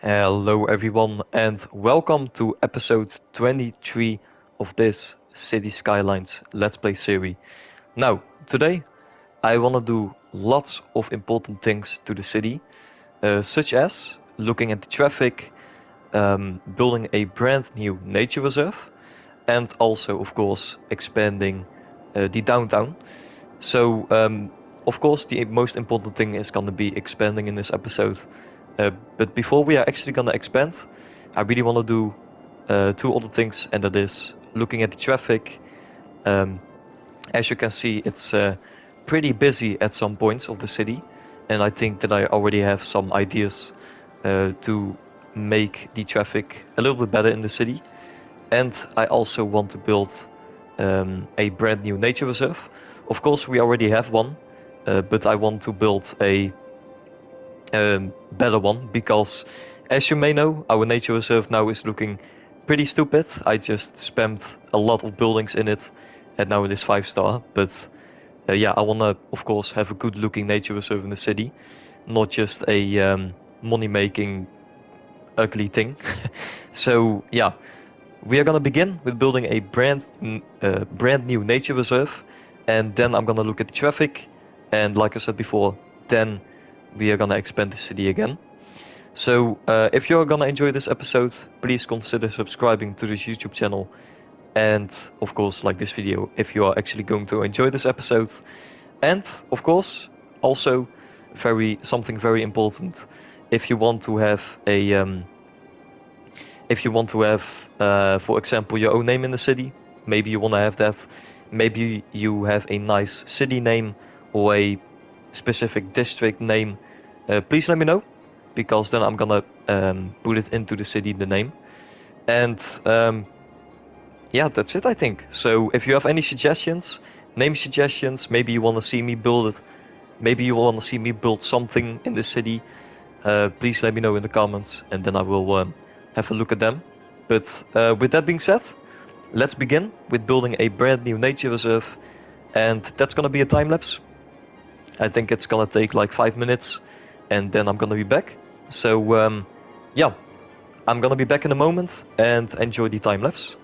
Hello, everyone, and welcome to episode 23 of this City Skylines Let's Play series. Now, today I want to do lots of important things to the city, such as looking at the traffic, building a brand new nature reserve, and also, of course, expanding the downtown. So, of course, the most important thing is going to be expanding in this episode. But before we are actually going to expand, I really want to do two other things, and that is looking at the traffic. Um, as you can see, it's pretty busy at some points of the city, and I think that I already have some ideas to make the traffic a little bit better in the city. And I also want to build a brand new nature reserve. Of course, we already have one, but I want to build a better one because, as you may know, our nature reserve now is looking pretty stupid. I just spammed a lot of buildings in it, and now it is 5-star. But yeah, I want to, of course, have a good-looking nature reserve in the city, not just a money-making ugly thing. So yeah, we are gonna begin with building a brand new nature reserve, and then I'm gonna look at the traffic, and like I said before, then we are gonna expand the city again. So if you're gonna enjoy this episode, please consider subscribing to this YouTube channel, and of course like this video if you are actually going to enjoy this episode. And of course, also something very important, if you want to have a if you want to have, for example, your own name in the city, maybe you want to have that. Maybe you have a nice city name or a specific district name. Please let me know, because then I'm gonna put it into the city, the name. And yeah, that's it, I think. So if you have any suggestions, name suggestions, maybe you want to see me build it, maybe you want to see me build something in the city, please let me know in the comments, and then I will have a look at them. But with that being said, let's begin with building a brand new nature reserve, and that's gonna be a time lapse. I think it's gonna take like 5 minutes, and then I'm gonna be back. So yeah, I'm gonna be back in a moment, and enjoy the time lapse.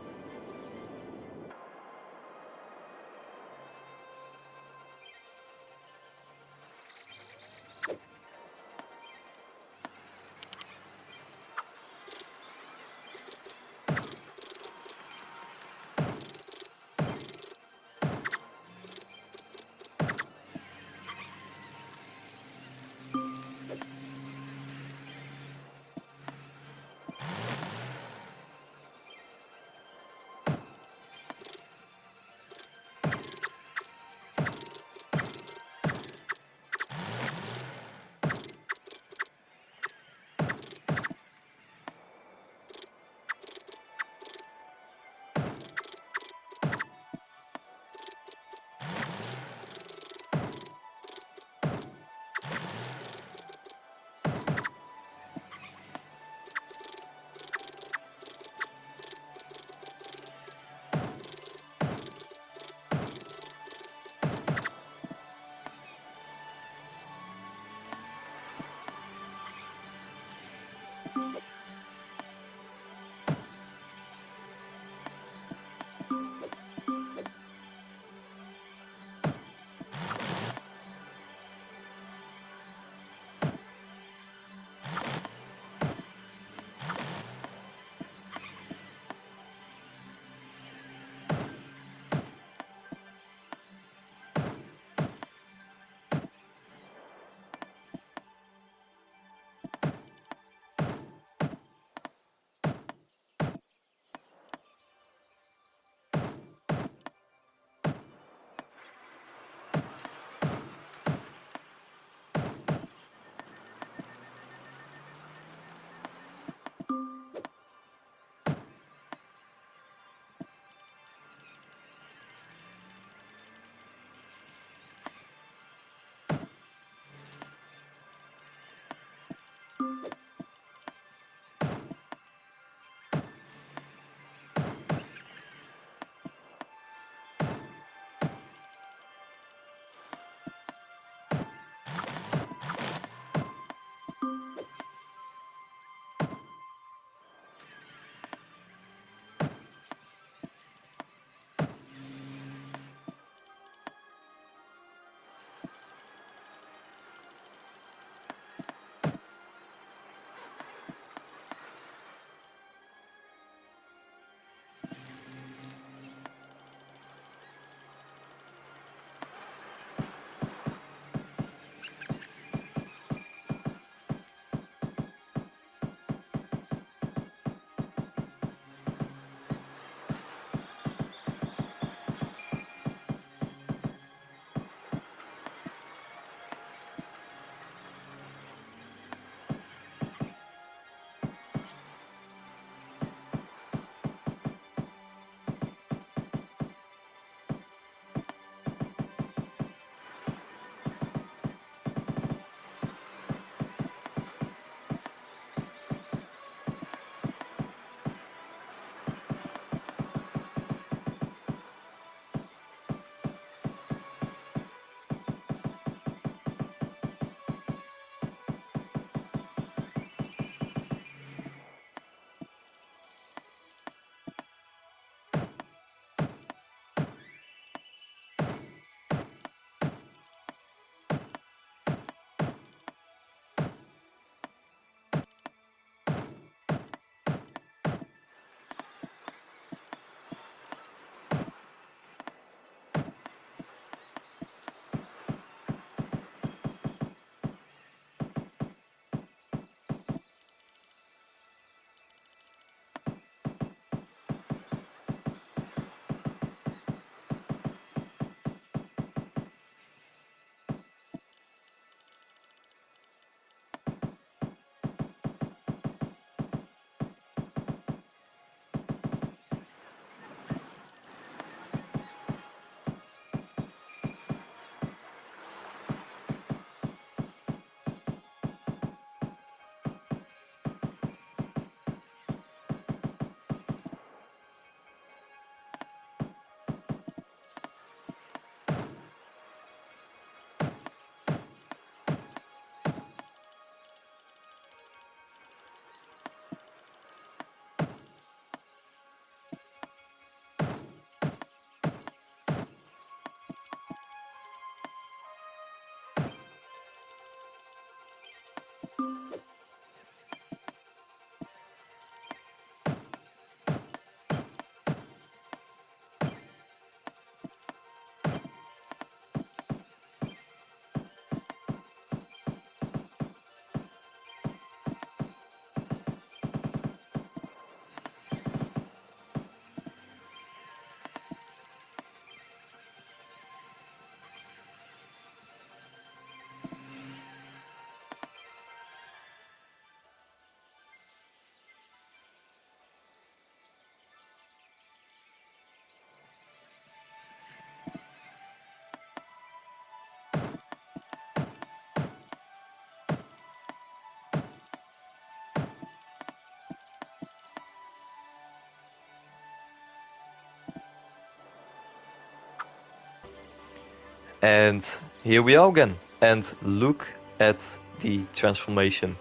And here we are again. And look at the transformation.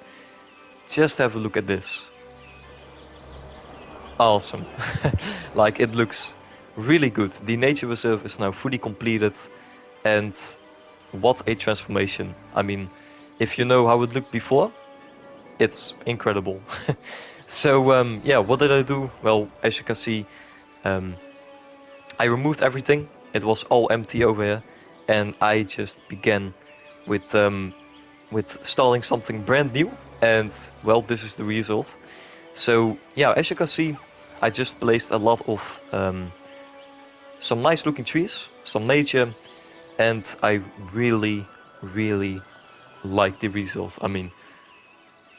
Just have a look at this. Awesome. Like, it looks really good. The nature reserve is now fully completed, and what a transformation. I mean, if you know how it looked before, it's incredible. So yeah, what did I do? Well, as you can see, I removed everything. It was all empty over here, and I just began with installing something brand new. And well, this is the result. So yeah, as you can see, I just placed a lot of some nice looking trees, some nature, and I really, really like the result. I mean,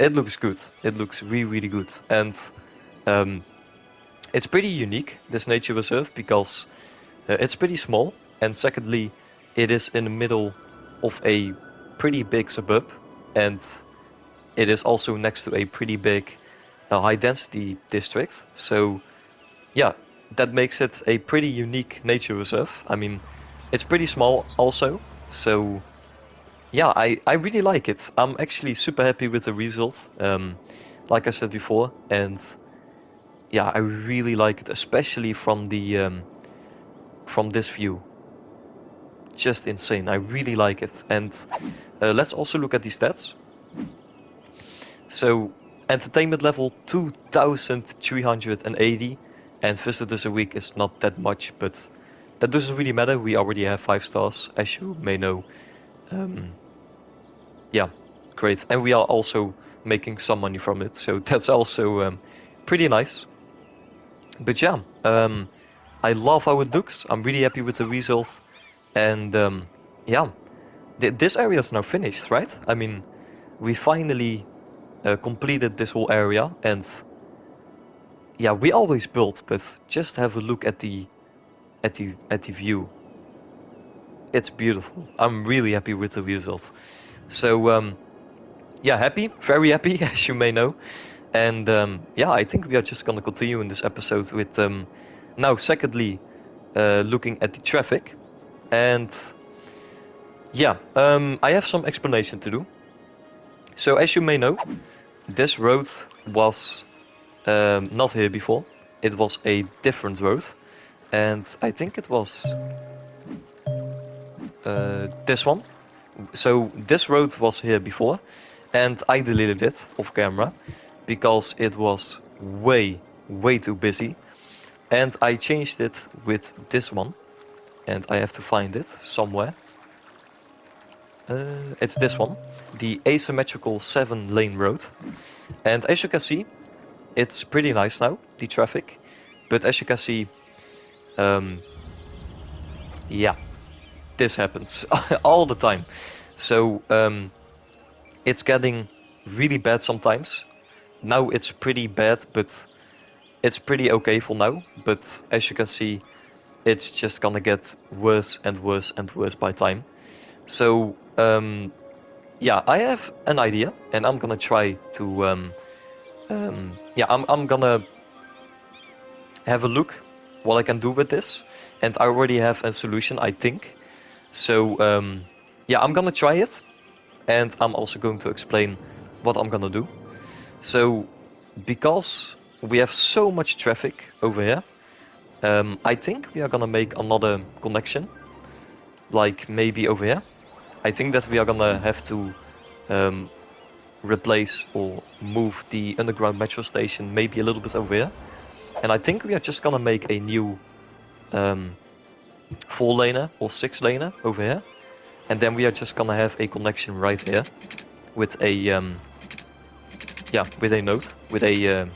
it looks good. It looks really, really good. And um, it's pretty unique, this nature reserve, because it's pretty small. And secondly, it is in the middle of a pretty big suburb. And it is also next to a pretty big high density district. So yeah, that makes it a pretty unique nature reserve. I mean, it's pretty small also. So yeah, I really like it. I'm actually super happy with the result, like I said before, and yeah, I really like it, especially from the from this view. Just insane. I really like it. And let's also look at the stats. So entertainment level 2380, and visitors a week is not that much, but that doesn't really matter. We already have 5 stars, as you may know. Yeah, great. And we are also making some money from it, so that's also pretty nice. But yeah, I love how it looks. I'm really happy with the result. And yeah, this area is now finished, right? I mean, we finally completed this whole area, and yeah, we always build, but just have a look at the view. It's beautiful. I'm really happy with the result. So yeah, happy, very happy, as you may know. And yeah, I think we are just gonna continue in this episode with now secondly looking at the traffic. And yeah, I have some explanation to do. So as you may know, this road was not here before. It was a different road, and I think it was this one. So this road was here before, and I deleted it off camera because it was way too busy. And I changed it with this one, and I have to find it somewhere. It's this one, the asymmetrical 7-lane road. And as you can see, it's pretty nice now, the traffic. But as you can see, yeah, this happens all the time. So it's getting really bad sometimes. Now it's pretty bad, but it's pretty okay for now. But as you can see, it's just gonna get worse and worse and worse by time. So yeah, I have an idea, and I'm gonna try to yeah, I'm gonna have a look what I can do with this, and I already have a solution, I think. So yeah, I'm gonna try it, and I'm also going to explain what I'm gonna do. So because we have so much traffic over here, I think we are gonna make another connection, like maybe over here. I think that we are gonna have to replace or move the underground metro station maybe a little bit over here. And I think we are just gonna make a new 4-laner or 6-laner over here. And then we are just gonna have a connection right here with a yeah, with a node, with a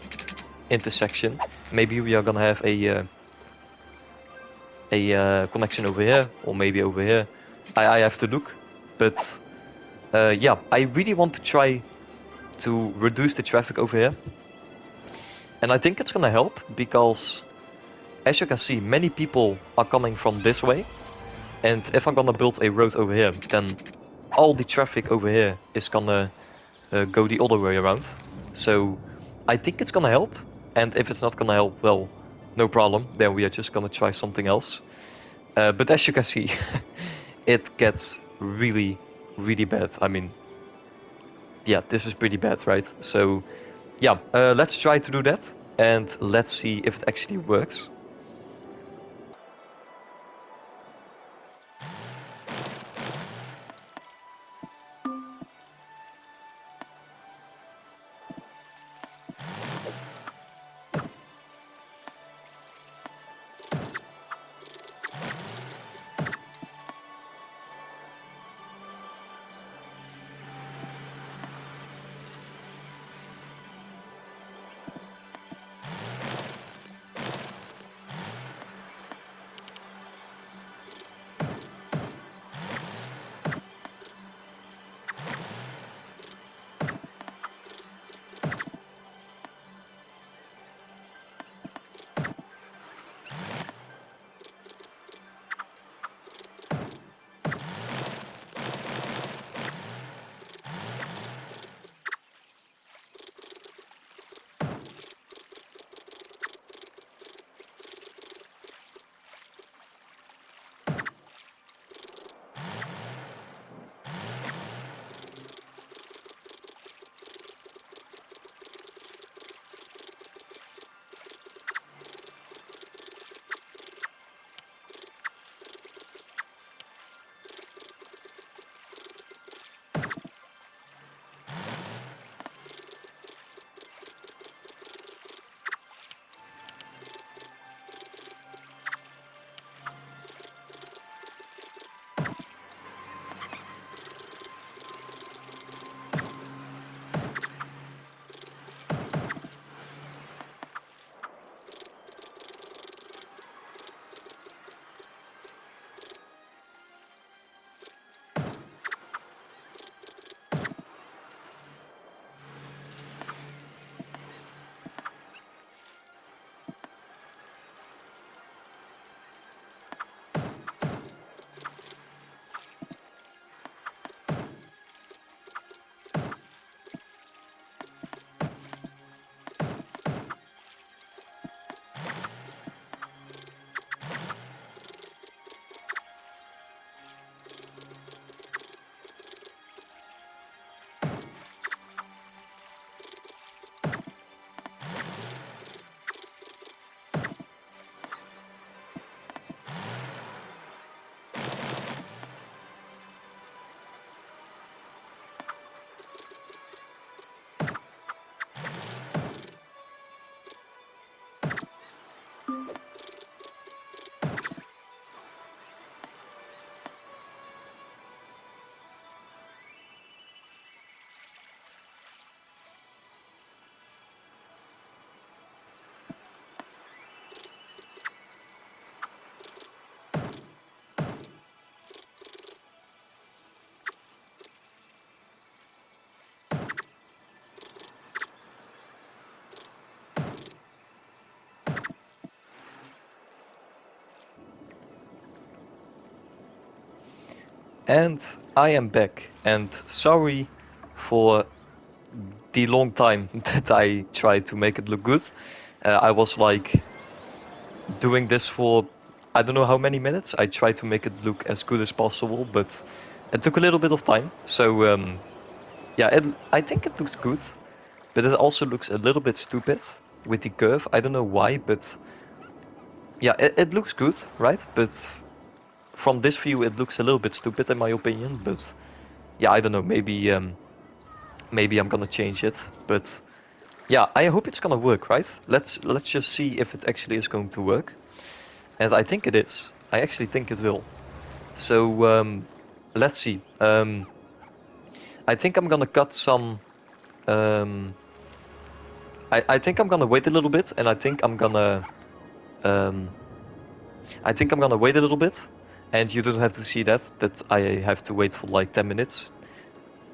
intersection. Maybe we are gonna have a connection over here, or maybe over here. I have to look, but yeah, I really want to try to reduce the traffic over here. And I think it's gonna help because, as you can see, many people are coming from this way. And if I'm gonna build a road over here, then all the traffic over here is gonna go the other way around. So I think it's gonna help. And if it's not gonna help, well, no problem. Then we are just gonna try something else. But as you can see, it gets really, really bad. I mean, yeah, this is pretty bad, right? So, yeah, let's try to do that, and let's see if it actually works. And I am back, and sorry for the long time that I tried to make it look good. I was like doing this for I don't know how many minutes. I tried to make it look as good as possible, but it took a little bit of time. So yeah, I think it looks good, but it also looks a little bit stupid with the curve. I don't know why, but yeah, it looks good, right? But from this view, it looks a little bit stupid in my opinion. But yeah, I don't know. Maybe I'm gonna change it. But yeah, I hope it's gonna work, right? Let's just see if it actually is going to work. And I think it is. I actually think it will. So let's see. I think I'm gonna cut some. Um, I think I'm gonna wait a little bit, and Um, I think I'm gonna wait a little bit, and you don't have to see that I have to wait for like 10 minutes.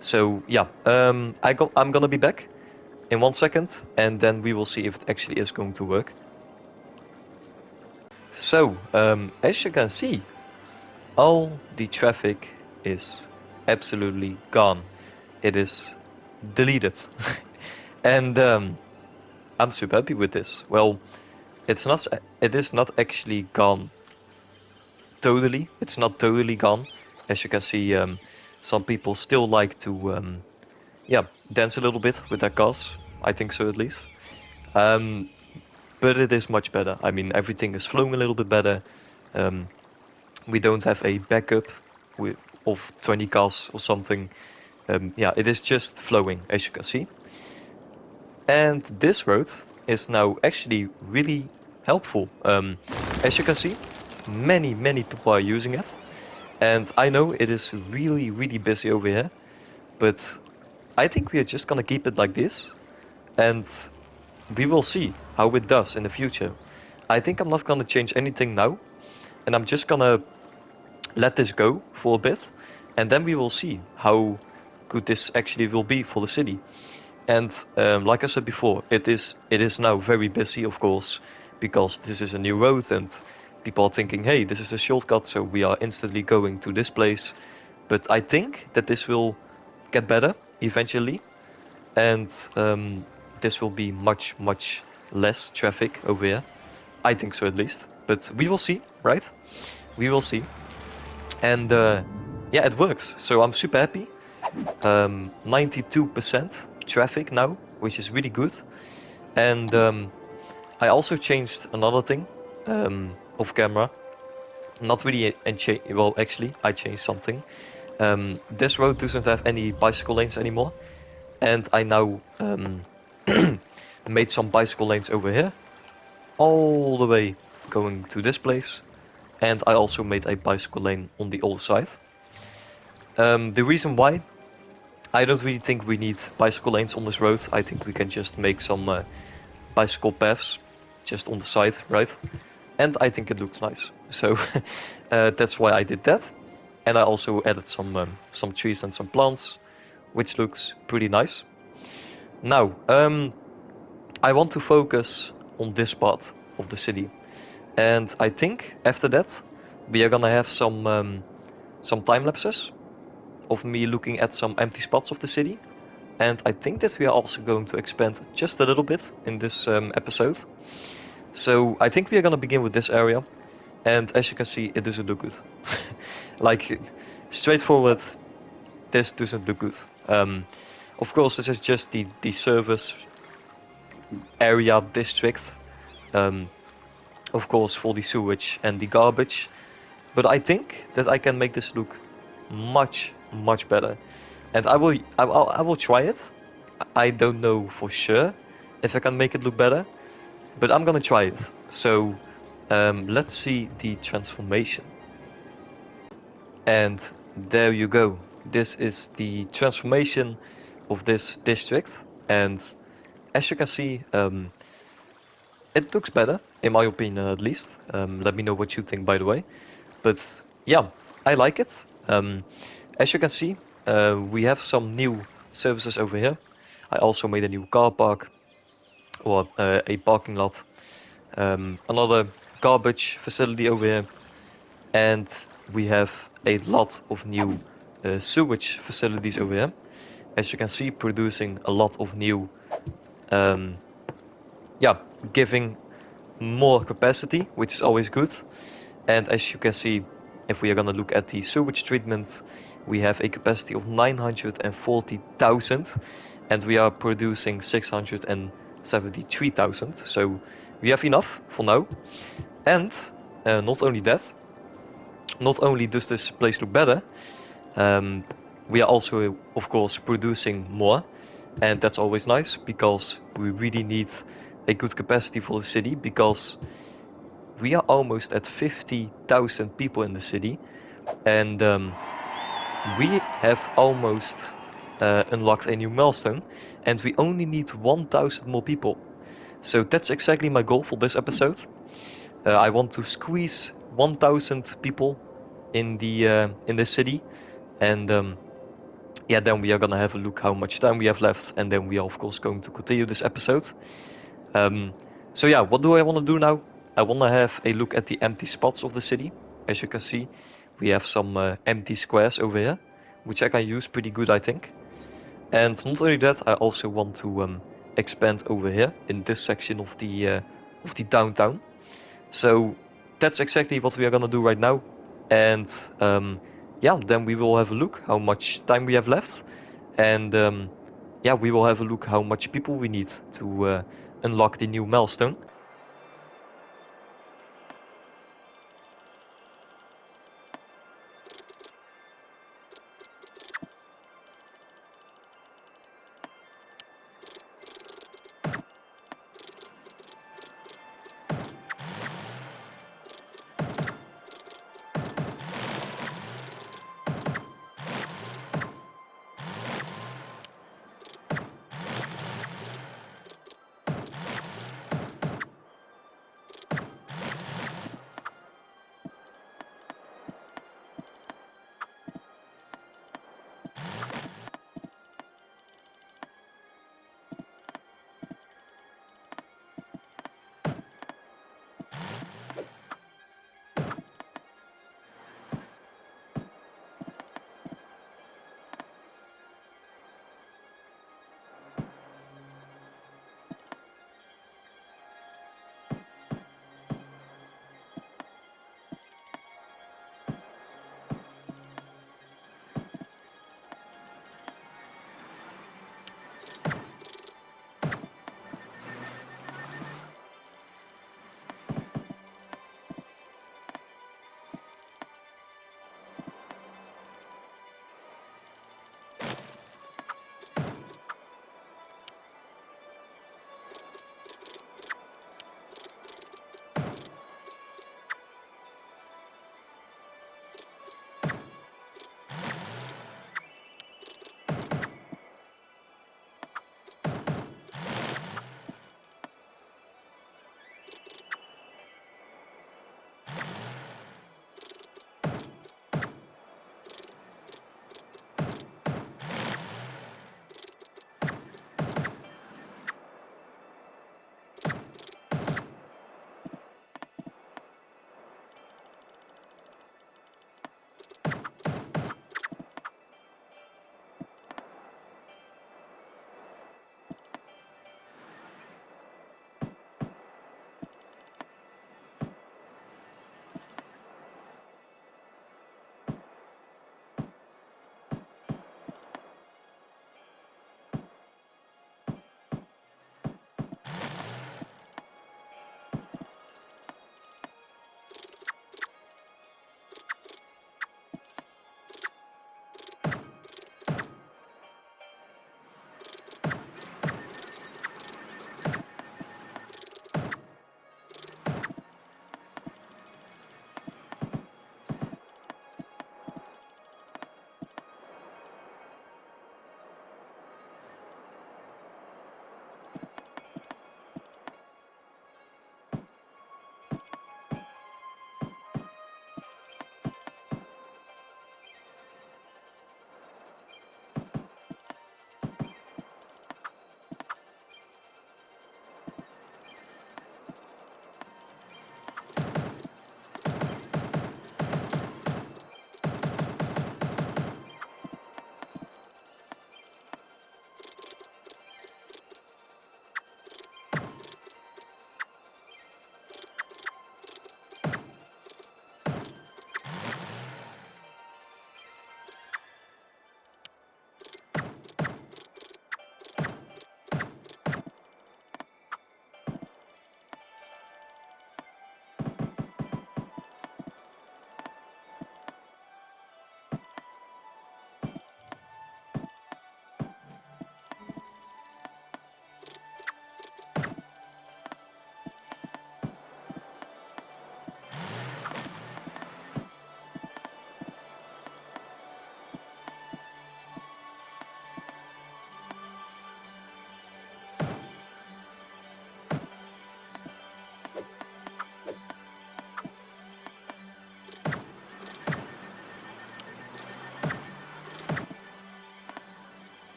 So yeah, I'm gonna be back in 1 second, and then we will see if it actually is going to work. So as you can see, all the traffic is absolutely gone. It is deleted, and I'm super happy with this. Well, it is not actually gone totally. It's not totally gone As you can see, some people still like to yeah, dance a little bit with their cars. I think so, at least. But it is much better. I mean, everything is flowing a little bit better. We don't have a backup of 20 cars or something. Yeah, it is just flowing, as you can see. And this road is now actually really helpful. As you can see, many people are using it. And I know it is really busy over here, but I think we are just gonna keep it like this, and we will see how it does in the future. I think I'm not gonna change anything now, and I'm just gonna let this go for a bit, and then we will see how good this actually will be for the city. And like I said before, it is now very busy, of course, because this is a new road and people are thinking, hey, this is a shortcut, so we are instantly going to this place. But I think that this will get better eventually, and this will be much less traffic over here. I think so, at least. But we will see, right? We will see. And yeah, it works. So I'm super happy. 92% traffic now, which is really good. And I also changed another thing off camera. Not really, well, actually, I changed something. This road doesn't have any bicycle lanes anymore, and I now made some bicycle lanes over here, all the way going to this place, and I also made a bicycle lane on the other side. The reason why, I don't really think we need bicycle lanes on this road. I think we can just make some bicycle paths just on the side, right? And I think it looks nice, so that's why I did that. And I also added some trees and some plants, which looks pretty nice. Now, I want to focus on this part of the city, and I think after that we are gonna have some time lapses of me looking at some empty spots of the city. And I think that we are also going to expand just a little bit in this episode. So I think we are gonna begin with this area, and as you can see, it doesn't look good. Like, straightforward, this doesn't look good. Of course, this is just the service area district, of course, for the sewage and the garbage. But I think that I can make this look much better, and I will try it. I don't know for sure if I can make it look better, but I'm gonna try it. So let's see the transformation. And there you go. This is the transformation of this district, and as you can see, it looks better, in my opinion at least. Let me know what you think, by the way. But yeah, I like it. As you can see, we have some new services over here. I also made a new car park, or a parking lot. Another garbage facility over here. And we have a lot of new sewage facilities over here. As you can see, producing a lot of new, yeah, giving more capacity, which is always good. And as you can see, if we are gonna look at the sewage treatment, we have a capacity of 940,000, and we are producing 673,000. So we have enough for now. And not only that, not only does this place look better, we are also, of course, producing more, and that's always nice because we really need a good capacity for the city, because we are almost at 50,000 people in the city, and we have almost unlocked a new milestone, and we only need 1,000 more people. So that's exactly my goal for this episode. I want to squeeze 1,000 people in the city, and yeah, then we are gonna have a look how much time we have left, and then we are of course going to continue this episode. So yeah, what do I want to do now? I want to have a look at the empty spots of the city. As you can see, we have some empty squares over here, which I can use pretty good, I think. And not only that, I also want to expand over here in this section of the downtown. So that's exactly what we are gonna do right now. And yeah, then we will have a look how much time we have left, and yeah, we will have a look how much people we need to unlock the new milestone.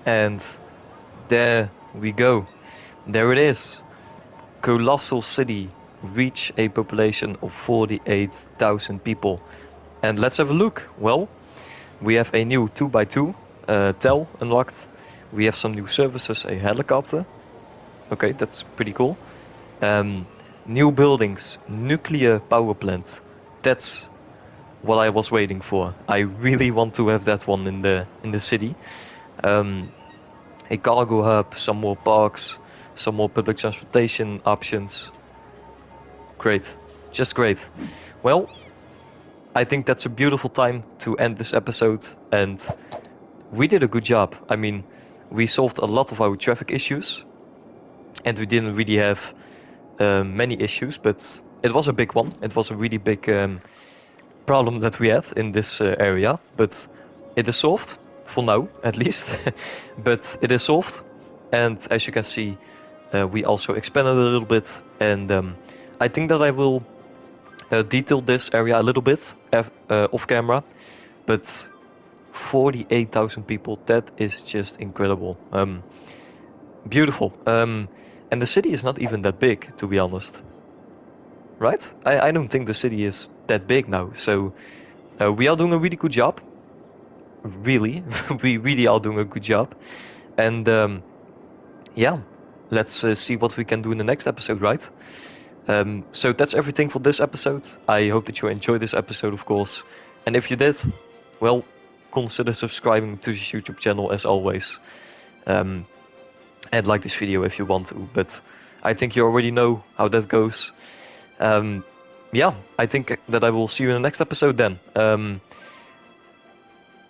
And there we go. There it is. Colossal city. Reach a population of 48,000 people. And let's have a look. Well, we have a new 2x2 tel unlocked. We have some new services, a helicopter. Okay, that's pretty cool. New buildings, nuclear power plant. That's what I was waiting for. I really want to have that one in the city. A cargo hub, some more parks, some more public transportation options. Great, just great. Well, I think that's a beautiful time to end this episode, and we did a good job. I mean, we solved a lot of our traffic issues, and we didn't really have many issues, but it was a big one. It was a really big problem that we had in this area, but it is solved for now, at least. But it is solved, and as you can see, we also expanded a little bit, and I think that I will detail this area a little bit off camera, but 48,000 people, that is just incredible. Beautiful. And the city is not even that big, to be honest. Right? I don't think the city is that big now, so we are doing a really good job. Really, we really are doing a good job. And yeah, let's see what we can do in the next episode, right? So that's everything for this episode. I hope that you enjoyed this episode, of course. And if you did, well, consider subscribing to this YouTube channel as always. And like this video if you want to, but I think you already know how that goes. Yeah, I think that I will see you in the next episode then.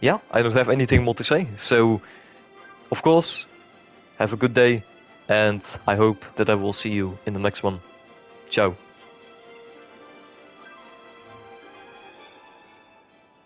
Yeah, I don't have anything more to say. So, of course, have a good day, and I hope that I will see you in the next one. Ciao.